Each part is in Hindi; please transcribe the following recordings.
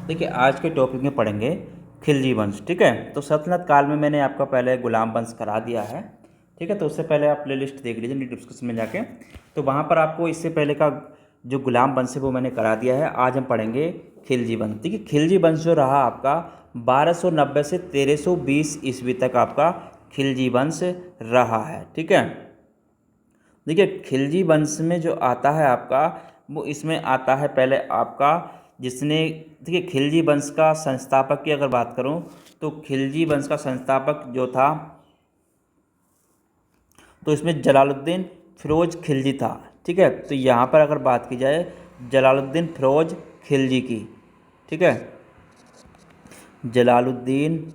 देखिए आज के टॉपिक में पढ़ेंगे खिलजी वंश। ठीक है, तो सल्तनत काल में मैंने आपका पहले गुलाम वंश करा दिया है। ठीक है, तो उससे पहले आप प्लेलिस्ट देख लीजिए डिस्कशन में जाके, तो वहाँ पर आपको इससे पहले का जो गुलाम वंश है वो मैंने करा दिया है। आज हम पढ़ेंगे खिलजी वंश। देखिए खिलजी वंश जो रहा आपका 1290 से 1320 ईस्वी तक आपका खिलजी वंश रहा है। ठीक है, देखिए खिलजी वंश में जो आता है आपका वो इसमें आता है पहले आपका जिसने, देखिए खिलजी वंश का संस्थापक की अगर बात करूं तो खिलजी वंश का संस्थापक जो था तो इसमें जलालुद्दीन फिरोज खिलजी था। ठीक है, तो यहाँ पर अगर बात की जाए जलालुद्दीन फिरोज खिलजी की, ठीक है, जलालुद्दीन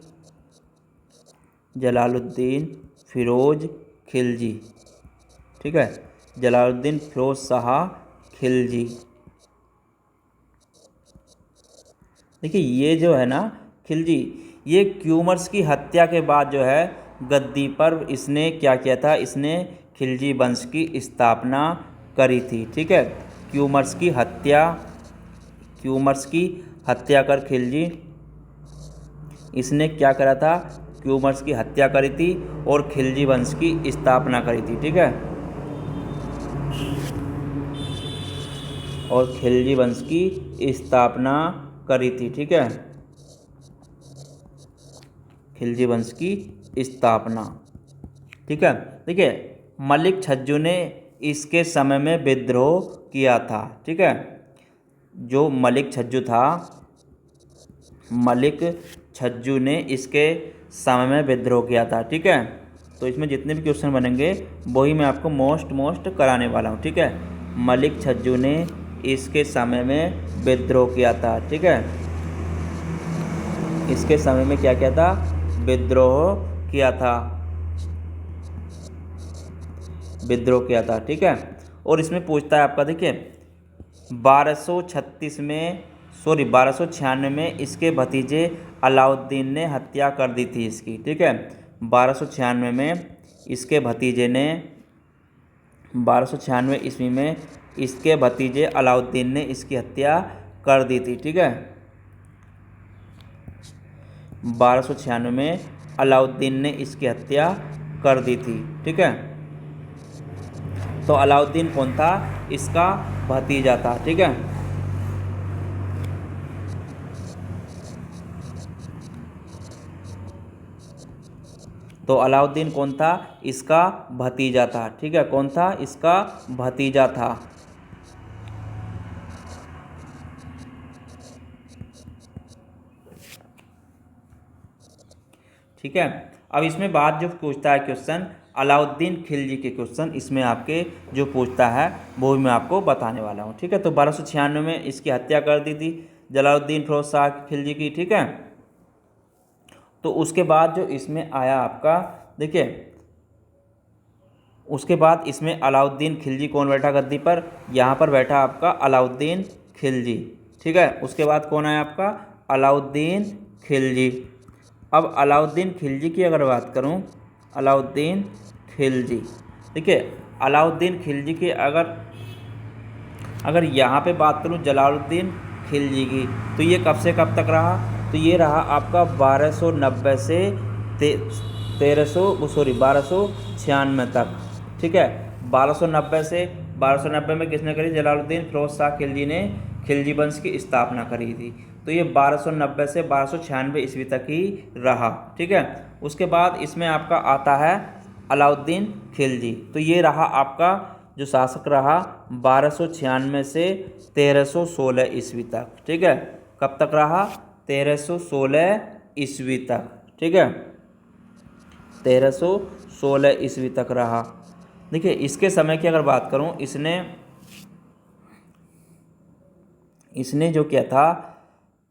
जलालुद्दीन फिरोज खिलजी, ठीक है, जलालुद्दीन फिरोज शाह खिलजी। देखिए ये जो है ना खिलजी, ये क्यूमर्स की हत्या के बाद जो है गद्दी पर इसने क्या किया था, इसने खिलजी वंश की स्थापना करी थी। ठीक है, क्यूमर्स की हत्या कर खिलजी इसने क्या करा था, क्यूमर्स की हत्या करी थी और खिलजी वंश की स्थापना करी थी। ठीक है, और खिलजी वंश की स्थापना करी थी। ठीक है, खिलजी वंश की स्थापना। ठीक है, देखिए मलिक छज्जू ने इसके समय में विद्रोह किया था। ठीक है, जो मलिक छज्जू था, मलिक छज्जू ने इसके समय में विद्रोह किया था। ठीक है, तो इसमें जितने भी क्वेश्चन बनेंगे वही मैं आपको मोस्ट कराने वाला हूँ। ठीक है, मलिक छज्जू ने इसके समय में विद्रोह किया था। ठीक है, इसके समय में क्या किया था, विद्रोह किया था। ठीक है, और इसमें पूछता है आपका, देखिए 1296 में इसके भतीजे अलाउद्दीन ने हत्या कर दी थी इसकी। ठीक है, 1296 में इसके भतीजे ने 1296 ईस्वी में इसके भतीजे अलाउद्दीन ने इसकी हत्या कर दी थी। ठीक है, 1296 में अलाउद्दीन ने इसकी हत्या कर दी थी। ठीक है, तो अलाउद्दीन कौन था, इसका भतीजा था। ठीक है, तो अलाउद्दीन कौन था, इसका भतीजा था। ठीक है, कौन था, इसका भतीजा था। ठीक है, अब इसमें बात जो पूछता है क्वेश्चन अलाउद्दीन खिलजी के क्वेश्चन, इसमें आपके जो पूछता है वो भी मैं आपको बताने वाला हूँ। ठीक है, तो 1296 में इसकी हत्या कर दी थी जलालुद्दीन फिरोज शाह खिलजी की। ठीक है, तो उसके बाद जो इसमें आया आपका, देखिए उसके बाद इसमें अलाउद्दीन खिलजी कौन बैठा गद्दी पर, यहाँ पर बैठा आपका अलाउद्दीन खिलजी। ठीक है, उसके बाद कौन आया आपका, अलाउद्दीन खिलजी। अब अलाउद्दीन खिलजी की अगर बात करूँ, अलाउद्दीन खिलजी, देखिए अलाउद्दीन खिलजी की अगर यहाँ पे बात करूँ जलालुद्दीन खिलजी की, तो ये कब से कब तक रहा, तो ये रहा आपका 1290 से 1296 तक। ठीक है, 1290 में किसने करी, जलालुद्दीन फिरोज शाह खिलजी ने खिलजी वंश की स्थापना करी थी। तो ये 1290 से 1296 ईस्वी तक ही रहा। ठीक है, उसके बाद इसमें आपका आता है अलाउद्दीन खिलजी। तो ये रहा आपका जो शासक रहा 1296 से 1316 ईस्वी तक। ठीक है, कब तक रहा, 1316 ईस्वी तक। ठीक है, 1316 ईस्वी तक रहा। देखिए इसके समय की अगर बात करूं, इसने जो किया था,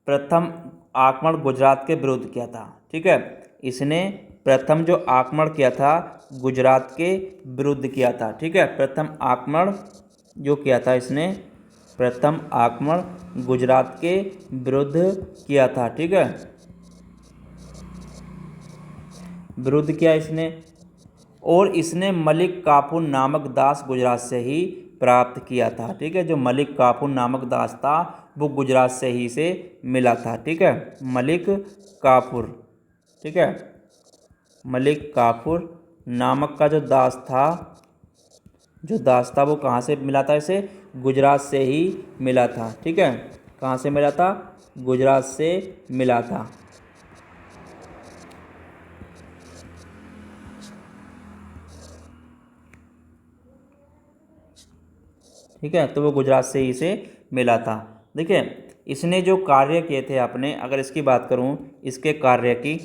प्रथम आक्रमण गुजरात के विरुद्ध किया था। ठीक है, इसने प्रथम जो आक्रमण किया था गुजरात के विरुद्ध किया था। ठीक है, प्रथम आक्रमण जो किया था इसने, प्रथम आक्रमण गुजरात के विरुद्ध किया था। ठीक है, विरुद्ध किया इसने, और इसने मलिक काफूर नामक दास गुजरात से ही प्राप्त किया था। ठीक है, जो मलिक काफूर नामक दास था वो गुजरात से ही से मिला था। ठीक है, मलिक काफूर। ठीक है, मलिक काफूर नामक का जो दास था वो कहाँ से मिला था इसे? गुजरात से ही मिला था। ठीक है, कहाँ से मिला था? गुजरात से मिला था। ठीक है, तो वो गुजरात से ही से मिला था। देखिए, इसने जो कार्य किए थे आपने, अगर इसकी बात करूं इसके कार्य की,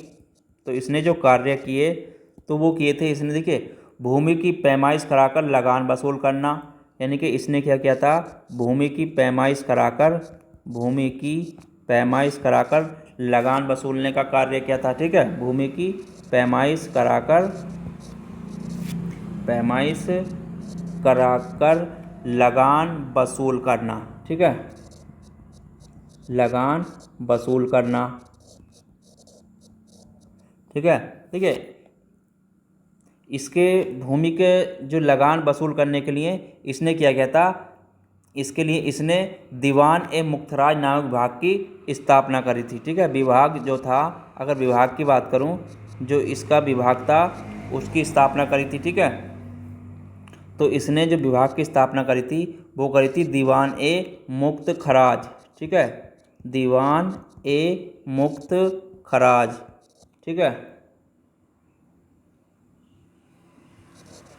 तो इसने जो कार्य किए तो वो किए थे इसने, देखिए, भूमि की पैमाइश कराकर लगान वसूल करना, यानी कि इसने क्या किया था? भूमि की पैमाइश कराकर लगान वसूलने का कार्य किया था। ठीक है, भूमि की पैमाइश कराकर लगान वसूल करना। ठीक है, लगान वसूल करना। ठीक है, देखिए, इसके भूमि के जो लगान वसूल करने के लिए इसने क्या किया था? इसके लिए इसने दीवान ए मुख्तराज नामक विभाग की स्थापना करी थी। ठीक है, विभाग जो था, अगर विभाग की बात करूं, जो इसका विभाग था उसकी स्थापना करी थी। ठीक है, तो इसने जो विभाग की स्थापना करी थी वो करी थी दीवान ए मुक्त खराज। ठीक है, दीवान ए मुक्त खराज। ठीक है,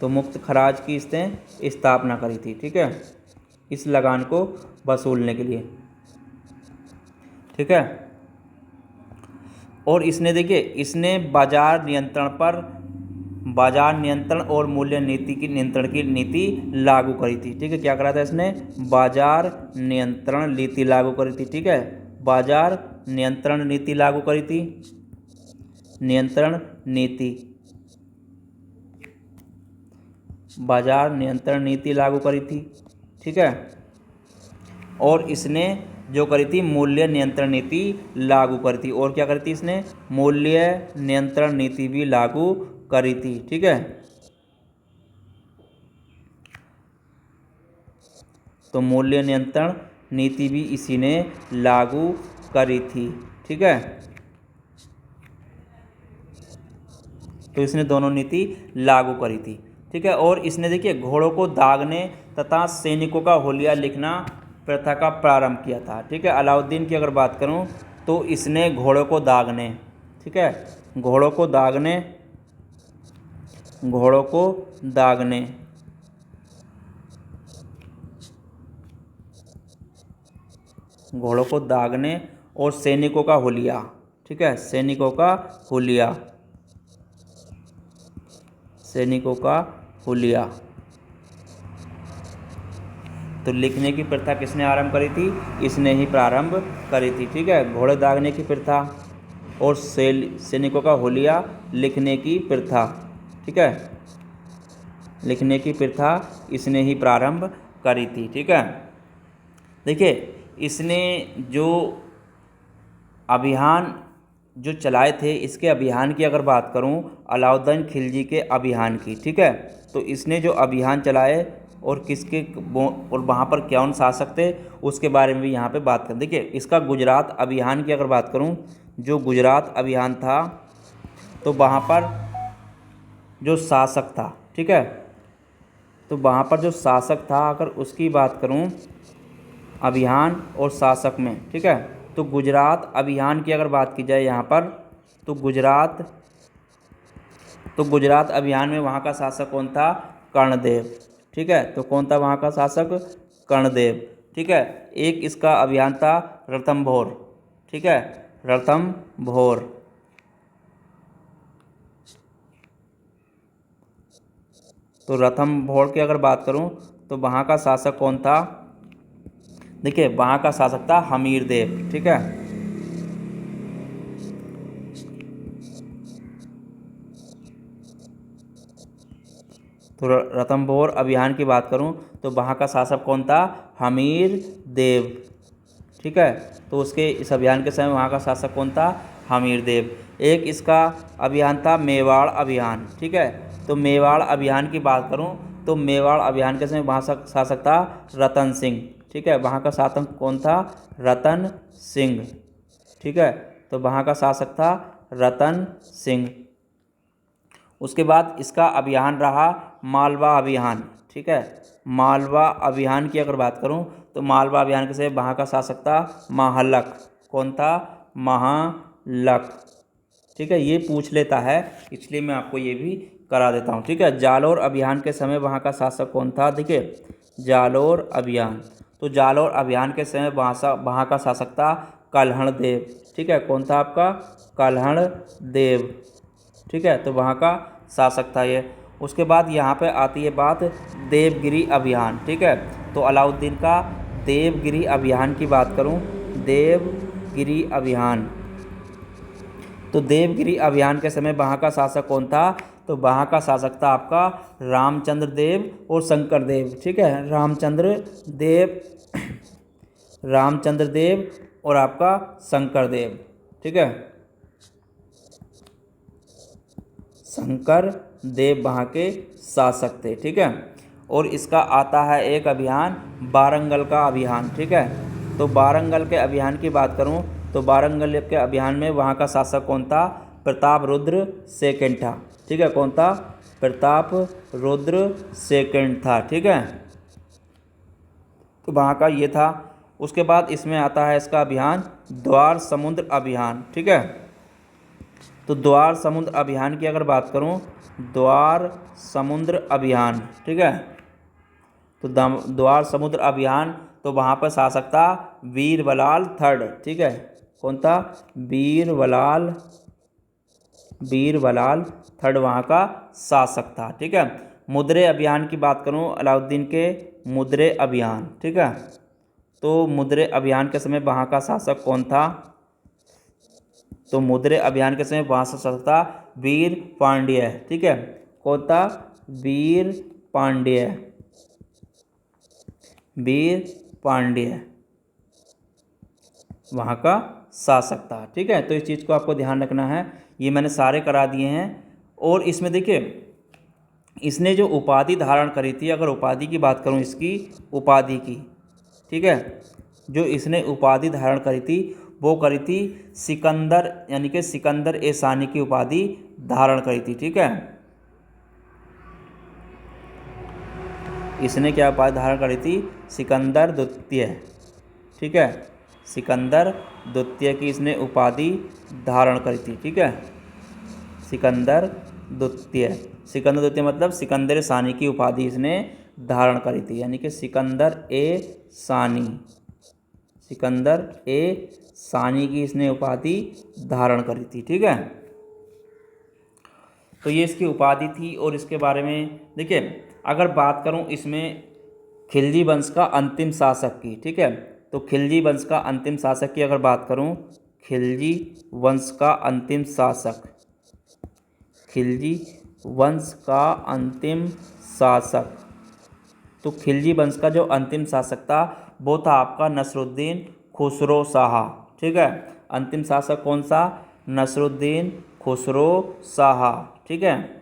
तो मुक्त खराज की इसने स्थापना करी थी। ठीक है, इस लगान को वसूलने के लिए। ठीक है, और इसने, देखिए, इसने बाजार नियंत्रण और मूल्य नीति की नीति लागू करी थी। ठीक है, क्या करा था इसने? बाजार नियंत्रण नीति लागू करी थी। ठीक है, बाजार नियंत्रण नीति लागू करी थी। बाजार नियंत्रण नीति लागू करी थी। ठीक है, और इसने जो करी थी मूल्य नियंत्रण नीति लागू करी थी। और क्या करी थी इसने? मूल्य नियंत्रण नीति भी लागू करी थी। ठीक है, तो मूल्य नियंत्रण नीति भी इसी ने लागू करी थी। ठीक है, तो इसने दोनों नीति लागू करी थी। ठीक है, और इसने, देखिए, घोड़ों को दागने तथा सैनिकों का हुलिया लिखना प्रथा का प्रारंभ किया था। ठीक है, अलाउद्दीन की अगर बात करूं तो इसने घोड़ों को दागने, ठीक है, घोड़ों को दागने और सैनिकों का हुलिया। ठीक है, सैनिकों का हुलिया तो लिखने की प्रथा किसने आरंभ करी थी? इसने ही प्रारंभ करी थी। ठीक है, घोड़े दागने की प्रथा और सैनिकों का हुलिया लिखने की प्रथा। ठीक है, लिखने की प्रथा इसने ही प्रारंभ करी थी। ठीक है, देखिए, इसने जो अभियान जो चलाए थे, इसके अभियान की अगर बात करूं, अलाउद्दीन खिलजी के अभियान की। ठीक है, तो इसने जो अभियान चलाए और वहाँ पर कौन शासक थे उसके बारे में भी यहाँ पे बात करें। देखिए, इसका गुजरात अभियान की अगर बात करूँ, जो गुजरात अभियान था तो वहाँ पर जो शासक था, ठीक है, तो वहाँ पर जो शासक था, अगर उसकी बात करूँ अभियान और शासक में, ठीक है, तो गुजरात अभियान की अगर बात की जाए यहाँ पर, तो गुजरात अभियान में वहाँ का शासक कौन था? कर्णदेव। ठीक है, तो कौन था वहाँ का शासक? कर्णदेव। ठीक है, एक इसका अभियान था रणथंभौर। ठीक है, रणथंभौर। तो रणथंभौर की अगर बात करूं तो वहाँ का शासक कौन था? देखिए, वहाँ का शासक था हमीरदेव। ठीक है, तो रणथंभौर अभियान की बात करूं तो वहाँ का शासक कौन था? हमीरदेव। ठीक है, तो उसके इस अभियान के समय वहाँ का शासक कौन था? हमीरदेव। एक इसका अभियान था मेवाड़ अभियान। ठीक है, तो मेवाड़ अभियान की बात करूं तो मेवाड़ अभियान के समय वहाँ शासक था रतन सिंह। ठीक है। वहाँ का शासक कौन था? रतन सिंह, ठीक है। तो वहाँ का शासक था रतन सिंह। उसके बाद इसका अभियान रहा मालवा अभियान, ठीक है। मालवा अभियान की अगर बात करूं तो मालवा अभियान के से वहाँ का शासक था महालक। कौन था? महालक, ठीक है। ये पूछ लेता है, इसलिए मैं आपको ये भी करा देता हूँ, ठीक है। जालोर अभियान के समय वहाँ का शासक कौन था? देखिए, जालोर अभियान, तो जालोर अभियान के समय वहाँ का शासक था कल्हण देव, ठीक है। कौन था आपका? कल्हण देव, ठीक है। तो वहाँ का शासक था ये। उसके बाद यहाँ पे आती है बात देवगिरी अभियान, ठीक है। तो अलाउद्दीन का देवगिरी अभियान की बात करूँ, देवगिरी अभियान, तो देवगिरी अभियान के समय वहाँ का शासक कौन था? तो वहाँ का शासक था आपका रामचंद्र देव और शंकर देव, ठीक है। रामचंद्र देव और आपका शंकर देव, ठीक है। शंकर देव वहाँ के शासक थे, ठीक है। और इसका आता है एक अभियान वारंगल का अभियान, ठीक है। तो वारंगल के अभियान की बात करूँ तो वारंगल के अभियान में वहाँ का शासक कौन था? प्रताप रुद्र सेकंड था, ठीक है। कौन था? प्रताप रुद्र सेकंड था, ठीक है। तो वहाँ का ये था। उसके बाद इसमें आता है इसका अभियान द्वार समुद्र अभियान, ठीक है। तो द्वार समुद्र अभियान की अगर बात करूं, द्वार समुद्र अभियान, ठीक है। तो द्वार समुद्र अभियान, तो वहाँ पर शासक था वीरबलाल थर्ड, ठीक है। कौन था? वीरबलाल थर्ड वहाँ का शासक था, ठीक है। मुद्रे अभियान की बात करूं, अलाउद्दीन के मुद्रे अभियान, ठीक है। तो मुद्रे अभियान के समय वहाँ का शासक कौन था? तो मुद्रे अभियान के समय वहाँ से शासक था वीर पांड्य, ठीक है। कौन था? वीर पांड्य वहाँ का शासक था, ठीक है। तो इस चीज़ को आपको ध्यान रखना है। ये मैंने सारे करा दिए हैं। और इसमें देखिए, इसने जो उपाधि धारण करी थी, अगर उपाधि की बात करूँ, इसकी उपाधि की, ठीक है, जो इसने उपाधि धारण करी थी वो करी थी सिकंदर, यानी कि सिकंदर ए सानी की उपाधि धारण करी थी, ठीक है। इसने क्या उपाधि धारण करी थी? सिकंदर द्वितीय, ठीक है। सिकंदर द्वितीय की इसने उपाधि धारण करी थी, ठीक है। सिकंदर द्वितीय मतलब सिकंदर ए सानी की उपाधि इसने धारण करी थी, यानी कि सिकंदर ए सानी की इसने उपाधि धारण करी थी, ठीक है। तो ये इसकी उपाधि थी। और इसके बारे में देखिए, अगर बात करूं इसमें खिलजी वंश का अंतिम शासक की, ठीक है। तो खिलजी वंश का अंतिम शासक की अगर बात करूं, खिलजी वंश का अंतिम शासक, तो खिलजी वंश का जो अंतिम शासक था वो था आपका नसरुद्दीन खुसरो शाह, ठीक है। अंतिम शासक कौन सा? नसरुद्दीन खुसरो शाह, ठीक है।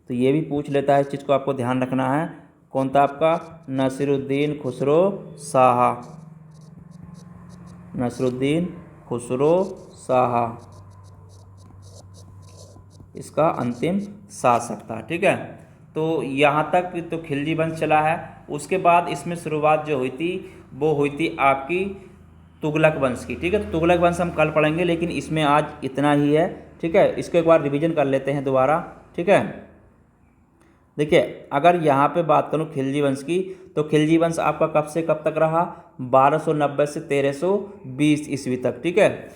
तो ये भी पूछ लेता है, इस चीज़ को आपको ध्यान रखना है। कौन था आपका? नसरुद्दीन खुसरो शाह इसका अंतिम शासक था, ठीक है। तो यहाँ तक तो खिलजी वंश चला है। उसके बाद इसमें शुरुआत जो हुई थी वो हुई थी आपकी तुगलक वंश की, ठीक है। तो तुगलक वंश हम कल पढ़ेंगे, लेकिन इसमें आज इतना ही है, ठीक है। इसको एक बार रिवीजन कर लेते हैं दोबारा, ठीक है। देखिए, अगर यहाँ पे बात करूँ खिलजी वंश की, तो खिलजी वंश आपका कब से कब तक रहा? 1290 से 1320 ईस्वी तक, ठीक है।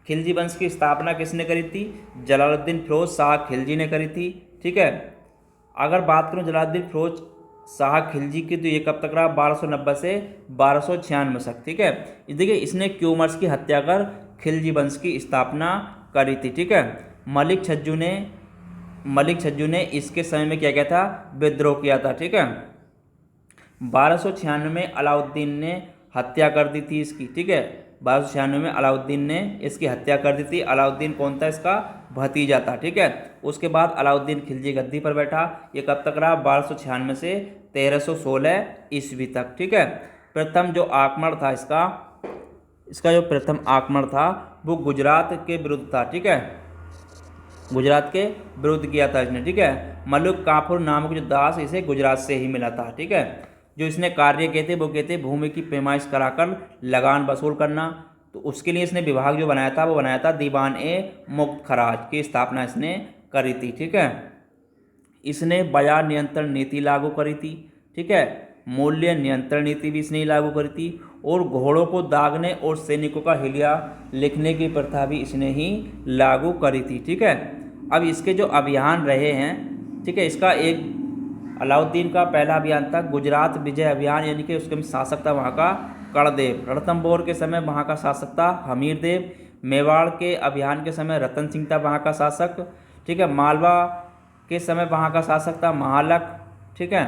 खिलजी वंश की स्थापना किसने करी थी? जलालुद्दीन फिरोज शाह खिलजी ने करी थी, ठीक है। अगर बात करूँ जलालुद्दीन फिरोज शाह खिलजी की, तो ये कब तक रहा? 1290 से 1296 तक, ठीक है। देखिए, इसने क्यूमर्स की हत्या कर खिलजी वंश की स्थापना करी थी, ठीक है। मलिक छज्जू ने इसके समय में क्या किया था? विद्रोह किया था, ठीक है। 1296 में अलाउद्दीन ने हत्या कर दी थी इसकी, ठीक है। 1296 में अलाउद्दीन ने इसकी हत्या कर दी थी। अलाउद्दीन कौन था? इसका भतीजा था, ठीक है। उसके बाद अलाउद्दीन खिलजी गद्दी पर बैठा। ये कब तक रहा? 1296 से 1316 ईस्वी तक, ठीक है। प्रथम जो आक्रमण था इसका जो प्रथम आक्रमण था वो गुजरात के विरुद्ध था, ठीक है। गुजरात के विरुद्ध किया था इसने, ठीक है। मलुक काफूर नामक जो दास इसे गुजरात से ही मिला था, ठीक है। जो इसने कार्य किए थे वो कहते भूमि की पैमाइश कराकर लगान वसूल करना। तो उसके लिए इसने विभाग जो बनाया था वो बनाया था दीवान ए मुक्त खराज की स्थापना इसने करी थी, ठीक है। इसने बाजार नियंत्रण नीति लागू करी थी, ठीक है। मूल्य नियंत्रण नीति भी इसने लागू करी थी और घोड़ों को दागने और सैनिकों का हिलिया लिखने की प्रथा भी इसने ही लागू करी थी, ठीक है। अब इसके जो अभियान रहे हैं, ठीक है, इसका एक अलाउद्दीन का पहला अभियान था गुजरात विजय अभियान, यानी कि उसके शासक था वहाँ का कणदेव। रणथंभौर के समय वहाँ का शासक था हमीरदेव। मेवाड़ के अभियान के समय रतन सिंह था वहाँ का शासक, ठीक है। मालवा के समय वहाँ का शासक था महालक, ठीक है,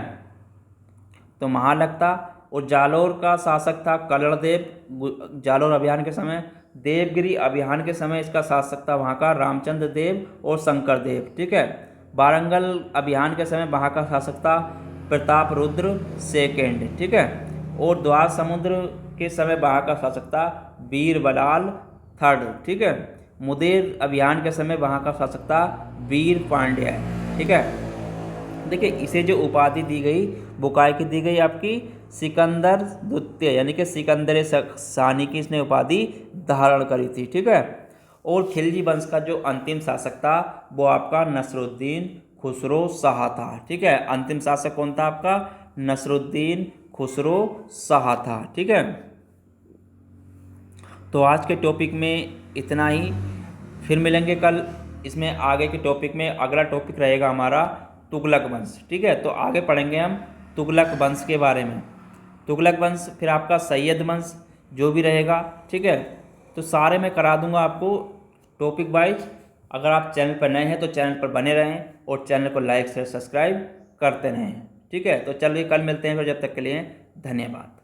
तो महालक था। और जालोर का शासक था कलड़देव जालोर अभियान के समय। देवगिरी अभियान के समय इसका शासक था वहाँ का रामचंद्र देव और शंकर देव, ठीक है। वारंगल अभियान के समय वहाँ का शासक था प्रताप रुद्र सेकेंड, ठीक है। और द्वार समुद्र के समय वहाँ का शासक था बीरबलाल थर्ड, ठीक है। मुदेर अभियान के समय वहाँ का शासक था वीर पांड्या, ठीक है। देखिए इसे जो उपाधि दी गई वो काय की दी गई? आपकी सिकंदर द्वितीय, यानी कि सिकंदर सानी की इसने उपाधि धारण करी थी, ठीक है। और खिलजी वंश का जो अंतिम शासक था वो आपका नसरुद्दीन खुसरो शाह था, ठीक है। अंतिम शासक कौन था आपका? नसरुद्दीन खुसरो शाह था, ठीक है। तो आज के टॉपिक में इतना ही, फिर मिलेंगे कल। इसमें आगे के टॉपिक में अगला टॉपिक रहेगा हमारा तुगलक वंश, ठीक है। तो आगे पढ़ेंगे हम तुगलक वंश के बारे में। तुगलक वंश, फिर आपका सैयद वंश जो भी रहेगा, ठीक है। तो सारे मैं करा दूंगा आपको टॉपिक वाइज। अगर आप चैनल पर नए हैं तो चैनल पर बने रहें और चैनल को लाइक शेयर सब्सक्राइब करते रहें, ठीक है। तो चलिए कल मिलते हैं, फिर जब तक के लिए धन्यवाद।